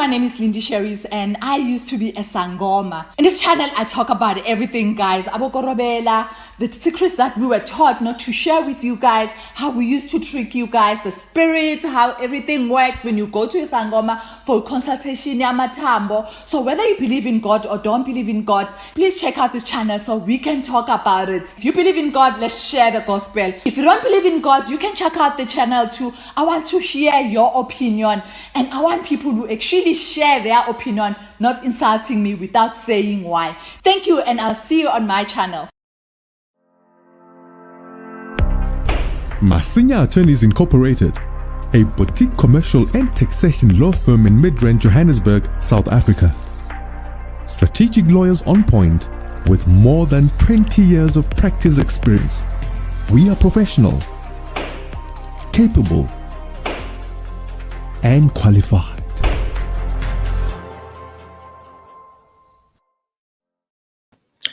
my name is Lindy Sherries and I used to be a Sangoma. In this channel, I talk about everything, guys. Abokorobela, the secrets that we were taught not to share with you guys, how we used to trick you guys, the spirits, how everything works when you go to a Sangoma for consultation, yamatambo. So whether you believe in God or don't believe in God, please check out this channel so we can talk about it. If you believe in God, let's share the gospel. If you don't believe in God, you can check out the channel too. I want to share your opinion, and I want people to actually share their opinion, not insulting me without saying why. Thank you, and I'll see you on my channel. Masinya Attorneys Incorporated, a boutique commercial and taxation law firm in Midrand, Johannesburg, South Africa. Strategic lawyers on point with more than 20 years of practice experience. We are professional, capable, and qualified.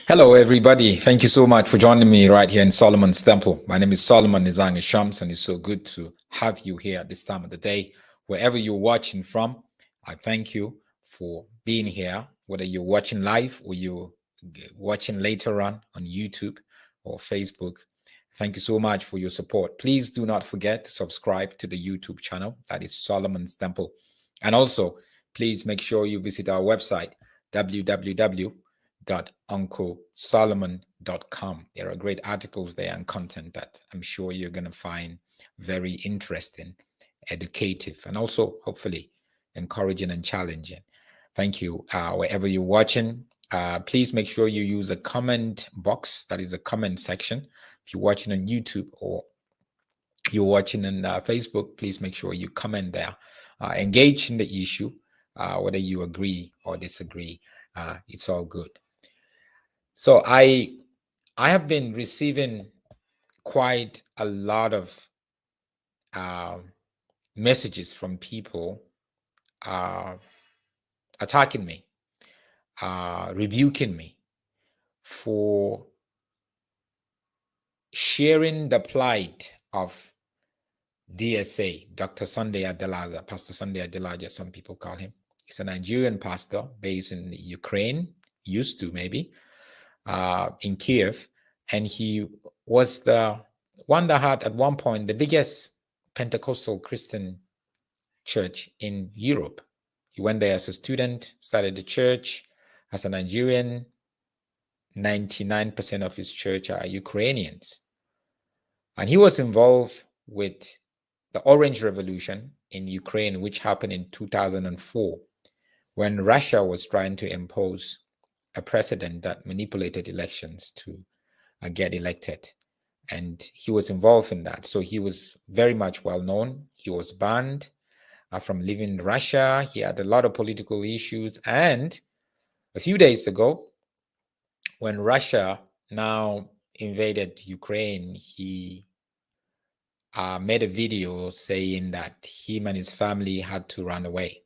Hello, everybody. Thank you so much for joining me right here in Solomon's Temple. My name is Solomon Nizangi Shams, and it's so good to have you here at this time of the day. Wherever you're watching from, I thank you for being here, whether you're watching live or you're watching later on YouTube or Facebook. Thank you so much for your support. Please do not forget to subscribe to the YouTube channel. That is Solomon's Temple. And also, please make sure you visit our website, www.unclesolomon.com. There are great articles there and content that I'm sure you're going to find very interesting, educative, and also hopefully encouraging and challenging. Thank you. Wherever you're watching, please make sure you use a comment box. That is a comment section. If you're watching on YouTube or you're watching on Facebook, please make sure you comment there. Engage in the issue, whether you agree or disagree. It's all good. So I have been receiving quite a lot of messages from people attacking me, rebuking me for sharing the plight of DSA, Dr. Sunday Adelaja, Pastor Sunday Adelaja, some people call him. He's a Nigerian pastor based in Ukraine, used to maybe, in Kiev. And he was the one that had at one point the biggest Pentecostal Christian church in Europe. He went there as a student, started the church as a Nigerian. 99% of his church are Ukrainians. And he was involved with the Orange Revolution in Ukraine, which happened in 2004, when Russia was trying to impose a president that manipulated elections to get elected. And he was involved in that. So he was very much well known. He was banned from living in Russia. He had a lot of political issues. And a few days ago, when Russia now invaded Ukraine, he made a video saying that him and his family had to run away.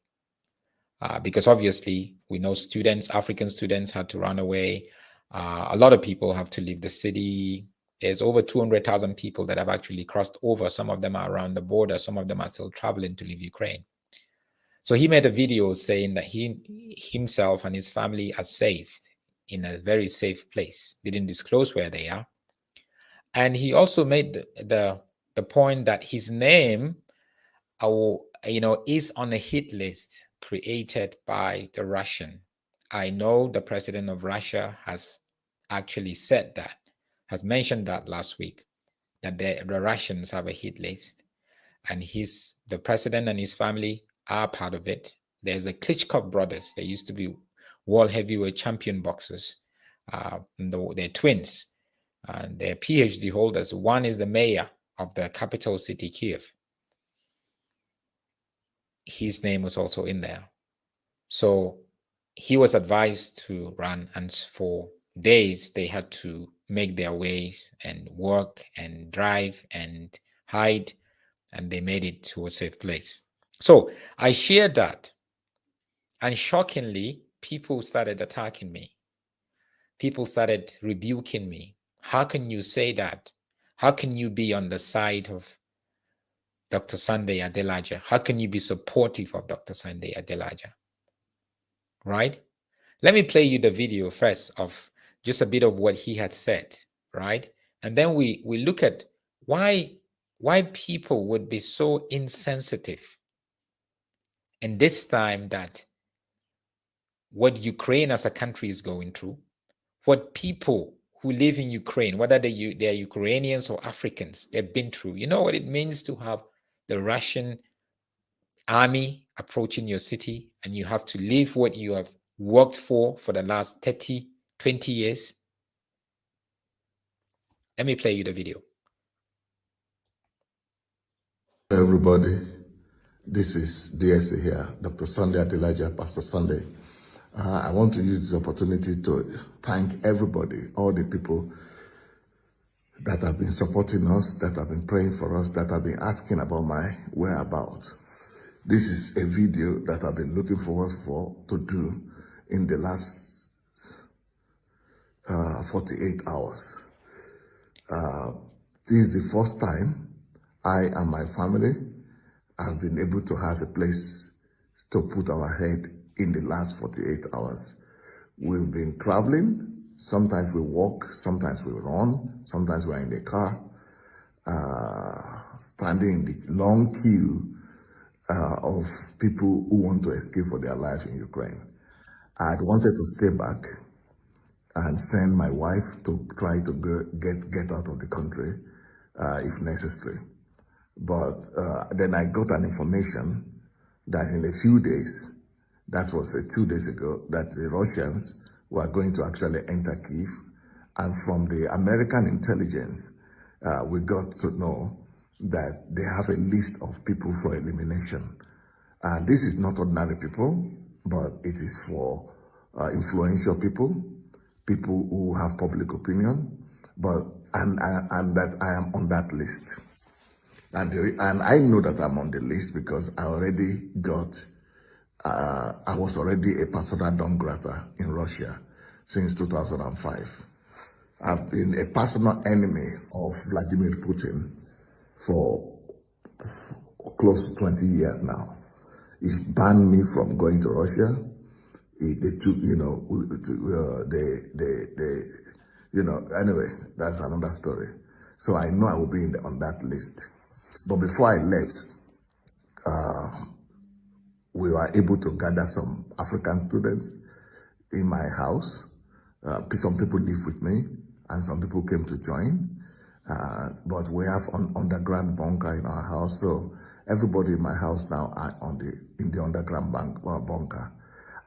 Because obviously, we know students, African students had to run away. A lot of people have to leave the city. There's over 200,000 people that have actually crossed over. Some of them are around the border. Some of them are still traveling to leave Ukraine. So he made a video saying that he himself and his family are safe in a very safe place. They didn't disclose where they are. And he also made the point that his name is on a hit list created by the Russian. I know the president of Russia has actually said that, has mentioned that last week, that the Russians have a hit list, and the president and his family are part of it. There's a Klitschko brothers. They used to be world heavyweight champion boxers. They're twins, and they're PhD holders. One is the mayor of the capital city, Kiev. His name was also in there. So he was advised to run, and for days they had to make their ways and work and drive and hide, and they made it to a safe place. So I shared that, and shockingly, people started attacking me. People started rebuking me. How can you say that? How can you be on the side of Dr. Sunday Adelaja? How can you be supportive of Dr. Sunday Adelaja? right? Let me play you the video first of just a bit of what he had said, right? And then we look at why people would be so insensitive in this time, that what Ukraine as a country is going through, what people who live in Ukraine, whether they're Ukrainians or Africans, they've been through. You know what it means to have the Russian army approaching your city, and you have to leave what you have worked for the last 30, 20 years. Let me play you the video. Everybody, this is DSA here, Dr. Sunday Adelaja, Pastor Sunday. I want to use this opportunity to thank everybody, all the people that have been supporting us, that have been praying for us, that have been asking about my whereabouts. This is a video that I've been looking forward to do in the last 48 hours. This is the first time I and my family have been able to have a place to put our head in the last 48 hours. We've been traveling. Sometimes we walk, sometimes we run, sometimes we're in the car, standing in the long queue of people who want to escape for their life in Ukraine. I'd wanted to stay back and send my wife to try to get out of the country if necessary. But then I got an information that in a few days, that was 2 days ago, that the Russians were going to actually enter Kyiv. And from the American intelligence, we got to know that they have a list of people for elimination. And this is not ordinary people, but it is for influential people, people who have public opinion, and that I am on that list. And I know that I'm on the list because I already got, I was already a persona non grata in Russia since 2005. I've been a personal enemy of Vladimir Putin for close to 20 years now. He banned me from going to Russia. They took, anyway, that's another story. So I know I will be on that list. But before I left, we were able to gather some African students in my house. Some people live with me, and some people came to join. But we have an underground bunker in our house, so everybody in my house now are in the underground bunker.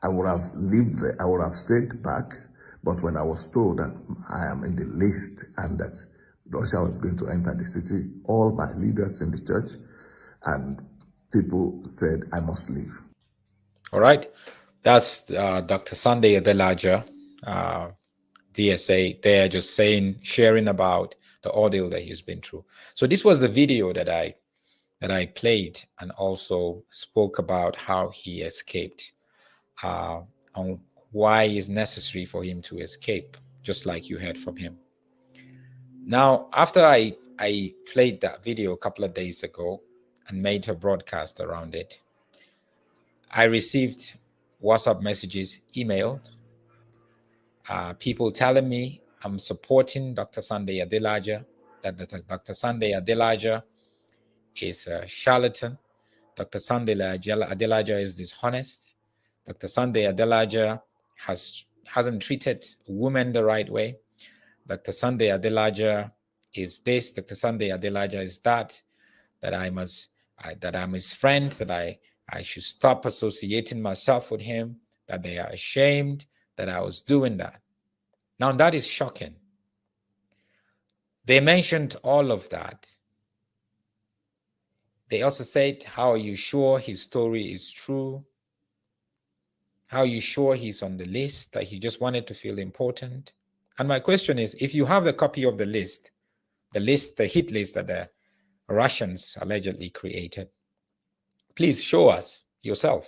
I would have lived there, I would have stayed back, but when I was told that I am in the list and that Russia was going to enter the city, all my leaders in the church and people said I must leave. All right. That's Dr. Sunday Adelaja, DSA. They're just sharing about the ordeal that he's been through. So this was the video that I played, and also spoke about how he escaped, and why it's necessary for him to escape, just like you heard from him. Now, after I played that video a couple of days ago and made a broadcast around it, I received WhatsApp messages, email, people telling me I'm supporting Dr. Sunday Adelaja, that Dr. Sunday Adelaja is a charlatan. Dr. Sunday Adelaja is dishonest. Dr. Sunday Adelaja hasn't treated women the right way. Dr. Sunday Adelaja is this. Dr. Sunday Adelaja is that. That I'm his friend. That I should stop associating myself with him. That they are ashamed that I was doing that. Now that is shocking. They mentioned all of that. They also said, how are you sure his story is true? How are you sure he's on the list? That he just wanted to feel important? And my question is, if you have the copy of the hit list that the Russians allegedly created, please show us yourself,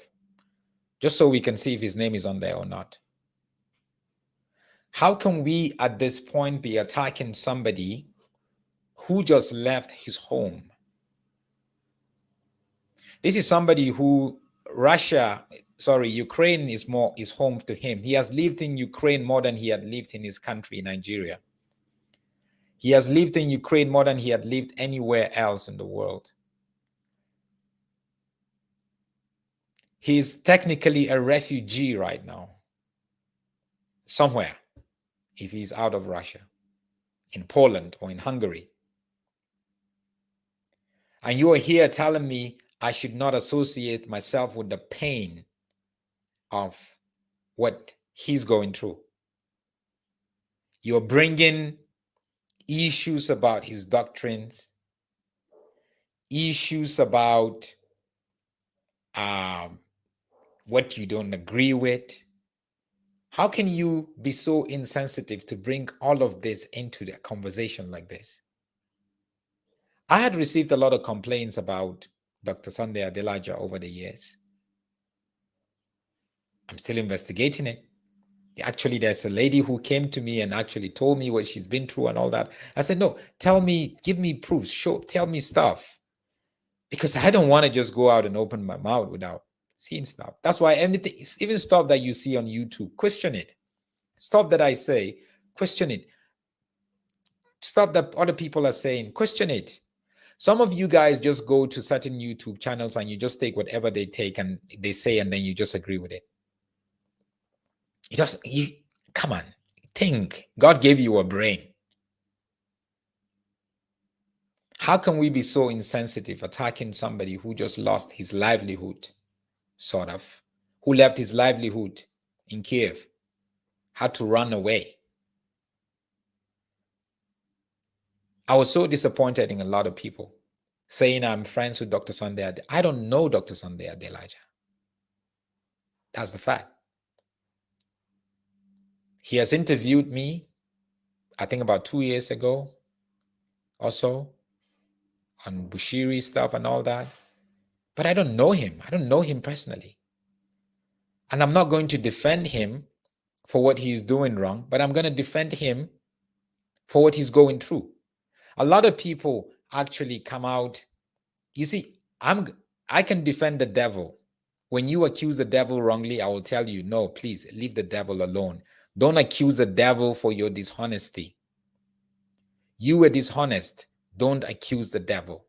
just so we can see if his name is on there or not. How can we at this point be attacking somebody who just left his home? This is somebody who Russia Ukraine is home to him. He has lived in Ukraine more than he had lived in his country, Nigeria. He has lived in Ukraine more than he had lived anywhere else in the world. He's technically a refugee right now, somewhere, if he's out of Russia, in Poland or in Hungary. And you are here telling me I should not associate myself with the pain of what he's going through. You're bringing issues about his doctrines, issues about what you don't agree with. How can you be so insensitive to bring all of this into the conversation like this? I had received a lot of complaints about Dr. Sunday Adelaja over the years. I'm still investigating it. Actually, there's a lady who came to me and actually told me what she's been through and all that. I said, no, tell me, give me proofs, tell me stuff. Because I don't want to just go out and open my mouth without seeing stuff. That's why anything, even stuff that you see on YouTube, question it. Stuff that I say, question it. Stuff that other people are saying, question it. Some of you guys just go to certain YouTube channels and you just take whatever they take and they say, and then you just agree with it. Come on, think. God gave you a brain. How can we be so insensitive attacking somebody who just lost his livelihood, sort of, who left his livelihood in Kiev, had to run away? I was so disappointed in a lot of people saying I'm friends with Dr. Sunday. I don't know Dr. Sunday Adelaja. That's the fact. He has interviewed me, I think about 2 years ago or so, on Bushiri stuff and all that. But I don't know him. I don't know him personally. And I'm not going to defend him for what he's doing wrong, but I'm going to defend him for what he's going through. A lot of people actually come out. You see, I can defend the devil. When you accuse the devil wrongly, I will tell you, no, please leave the devil alone. Don't accuse the devil for your dishonesty. You were dishonest. Don't accuse the devil.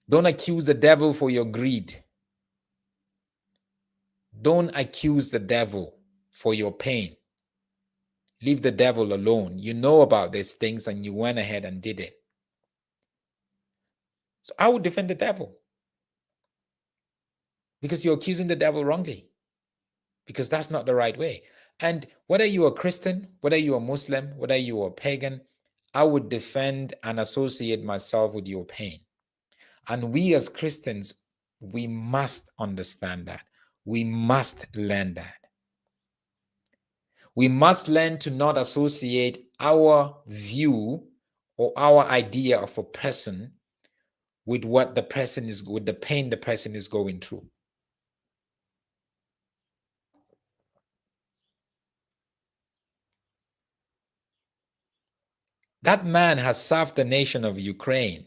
Don't accuse the devil for your greed. Don't accuse the devil for your pain. Leave the devil alone. You know about these things and you went ahead and did it. So I would defend the devil because you're accusing the devil wrongly, because that's not the right way. And whether you're a Christian, whether you're a Muslim, whether you're a pagan, I would defend and associate myself with your pain. And we as Christians, we must understand that. We must learn that. We must learn to not associate our view or our idea of a person with what the person is, with the pain the person is going through. That man has served the nation of Ukraine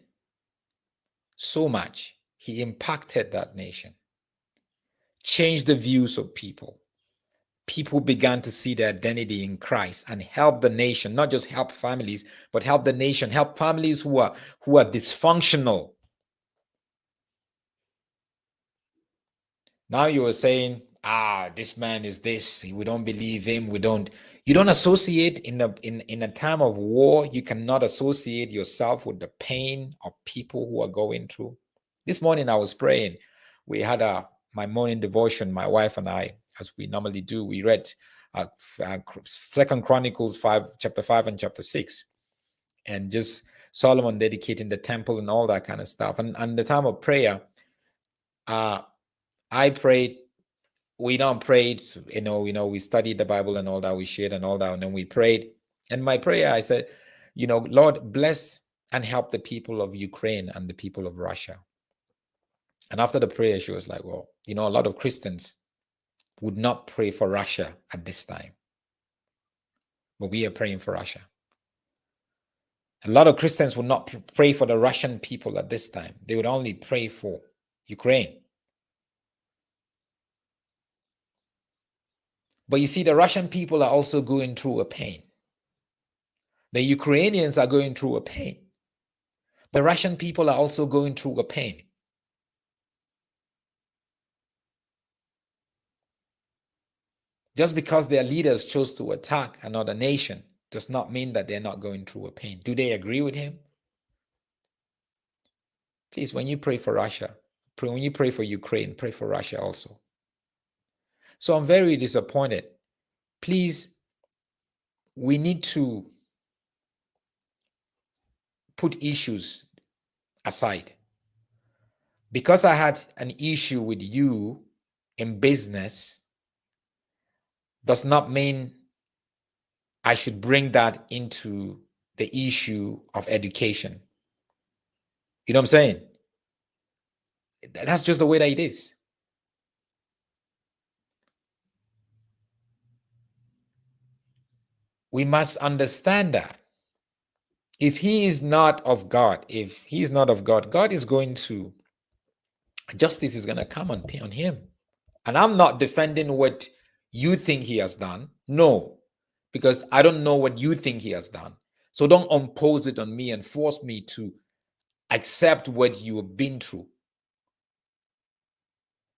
so much. He impacted that nation, changed the views of people. People began to see their identity in Christ and help the nation, not just help families, but help the nation, help families who are dysfunctional. Now you are saying, this man is this, we don't believe him, you don't associate in a time of war. You cannot associate yourself with the pain of people who are going through. This morning I was praying. We had my morning devotion, my wife and I, as we normally do. We read 2 Chronicles 5, chapter 5 and chapter 6, and just Solomon dedicating the temple and all that kind of stuff. And the time of prayer, I prayed. We don't pray, we studied the Bible and all that, we shared and all that, and then we prayed. And my prayer, I said, Lord, bless and help the people of Ukraine and the people of Russia. And after the prayer, she was like, well, a lot of Christians would not pray for Russia at this time, but we are praying for Russia. A lot of Christians would not pray for the Russian people at this time. They would only pray for Ukraine. But you see, the Russian people are also going through a pain. The Ukrainians are going through a pain. The Russian people are also going through a pain. Just because their leaders chose to attack another nation does not mean that they're not going through a pain. Do they agree with him? Please, when you pray for Russia, when you pray for Ukraine, pray for Russia also. So I'm very disappointed. Please, we need to put issues aside. Because I had an issue with you in business does not mean I should bring that into the issue of education. You know what I'm saying? That's just the way that it is. We must understand that if he is not of God, God is going to, justice is going to come on him. And I'm not defending what you think he has done. No, because I don't know what you think he has done. So don't impose it on me and force me to accept what you have been through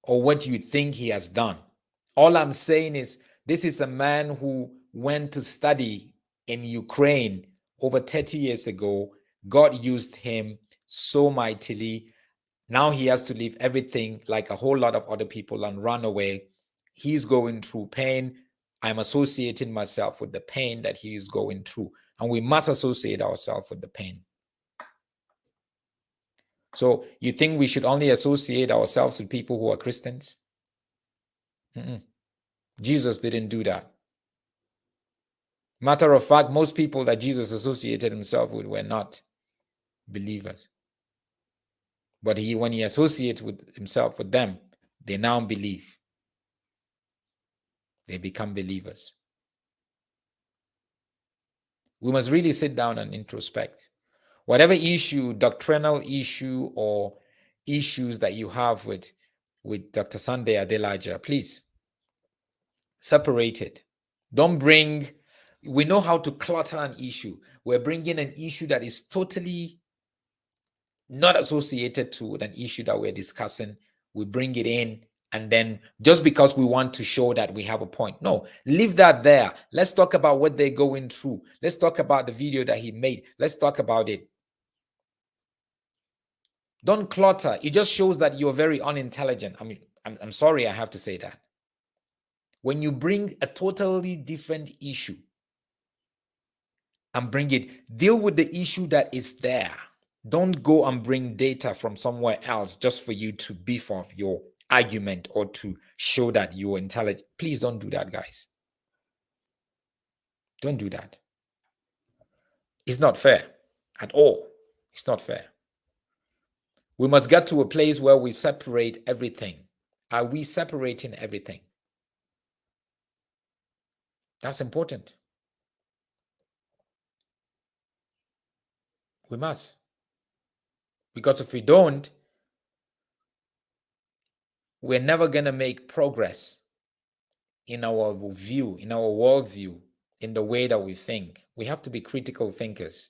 or what you think he has done. All I'm saying is this is a man who went to study in Ukraine over 30 years ago. God used him so mightily. Now he has to leave everything like a whole lot of other people and run away. He's going through pain. I'm associating myself with the pain that he is going through. And we must associate ourselves with the pain. So you think we should only associate ourselves with people who are Christians? Jesus didn't do that. Matter of fact, most people that Jesus associated himself with were not believers. But when he associates with himself with them, they now believe. They become believers. We must really sit down and introspect. Whatever issue, doctrinal issue, or issues that you have with Dr. Sunday Adelaja, please separate it. Don't bring, we know how to clutter an issue. We're bringing an issue that is totally not associated to an issue that we're discussing. We bring it in, and then just because we want to show that we have a point. No, leave that there. Let's talk about what they're going through. Let's talk about the video that he made. Let's talk about it. Don't clutter. It just shows that you're very unintelligent. I mean, I'm sorry I have to say that. When you bring a totally different issue and bring it, deal with the issue that is there. Don't go and bring data from somewhere else just for you to beef up your argument or to show that you're intelligent. Please don't do that, guys. Don't do that. It's not fair at all. It's not fair. We must get to a place where we separate everything. Are we separating everything? That's important. We must. Because if we don't, we're never going to make progress in our view, in our worldview, in the way that we think. We have to be critical thinkers.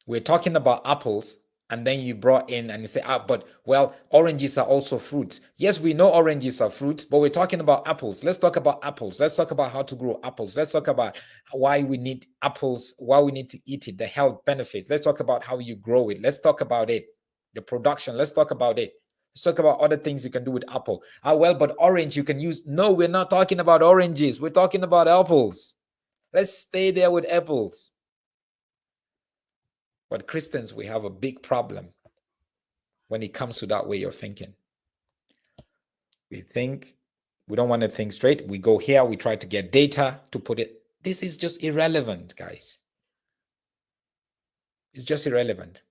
We're talking about apples, and then you brought in and you say, but well, oranges are also fruits. Yes, we know oranges are fruits, but we're talking about apples. Let's talk about apples. Let's talk about how to grow apples. Let's talk about why we need apples, why we need to eat it, the health benefits. Let's talk about how you grow it. Let's talk about it, the production. Let's talk about it. Let's talk about other things you can do with apple. Well, but orange you can use. No, we're not talking about oranges. We're talking about apples. Let's stay there with apples. But Christians, we have a big problem when it comes to that way of thinking. We think, we don't want to think straight. We go here, we try to get data to put it. This is just irrelevant, guys. It's just irrelevant.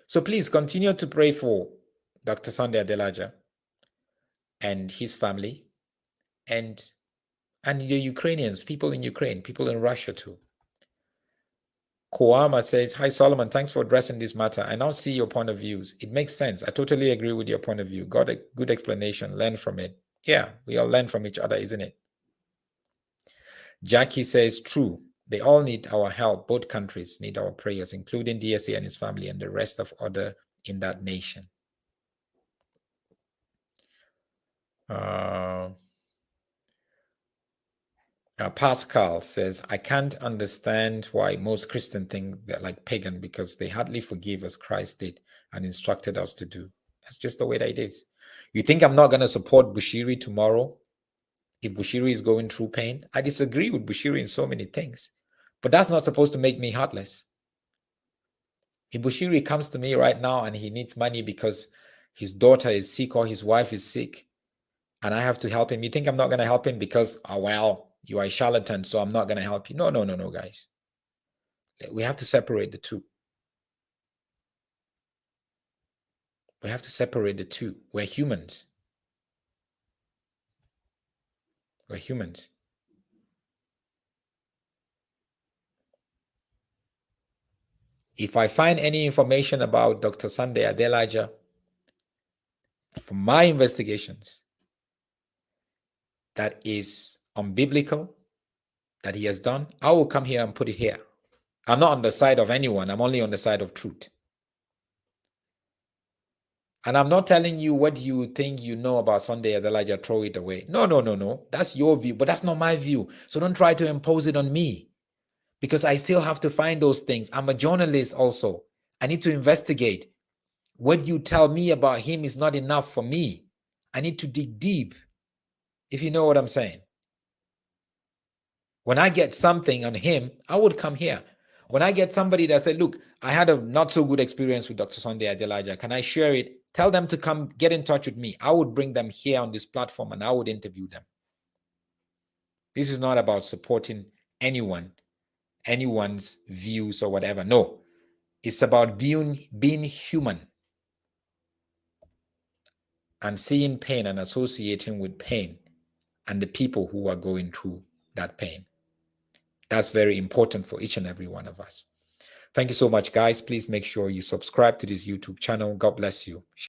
So please continue to pray for Dr. Sunday Adelaja and his family and the Ukrainians, people in Ukraine, people in Russia too. Koama says, hi, Solomon. Thanks for addressing this matter. I now see your point of views. It makes sense. I totally agree with your point of view. Got a good explanation. Learn from it. Yeah, we all learn from each other, isn't it? Jackie says, true. They all need our help. Both countries need our prayers, including DSA and his family and the rest of other in that nation. Pascal says, I can't understand why most Christians think they're like pagan because they hardly forgive as Christ did and instructed us to do. That's just the way that it is. You think I'm not going to support Bushiri tomorrow if Bushiri is going through pain? I disagree with Bushiri in so many things, but that's not supposed to make me heartless. If Bushiri comes to me right now and he needs money because his daughter is sick or his wife is sick, and I have to help him, you think I'm not going to help him because, oh, well, you are a charlatan, so I'm not going to help you? No, guys. We have to separate the two. We have to separate the two. We're humans. We're humans. If I find any information about Dr. Sunday Adelaja from my investigations that is unbiblical, that he has done, I will come here and put it here. I'm not on the side of anyone. I'm only on the side of truth. And I'm not telling you what you think you know about Sunday Adelaja, throw it away. No. That's your view, but that's not my view. So don't try to impose it on me because I still have to find those things. I'm a journalist also. I need to investigate. What you tell me about him is not enough for me. I need to dig deep, if you know what I'm saying. When I get something on him, I would come here. When I get somebody that said, look, I had a not so good experience with Dr. Sunday Adelaja, can I share it? Tell them to come get in touch with me. I would bring them here on this platform and I would interview them. This is not about supporting anyone's views or whatever. No, it's about being human and seeing pain and associating with pain and the people who are going through that pain. That's very important for each and every one of us. Thank you so much, guys. Please make sure you subscribe to this YouTube channel. God bless you.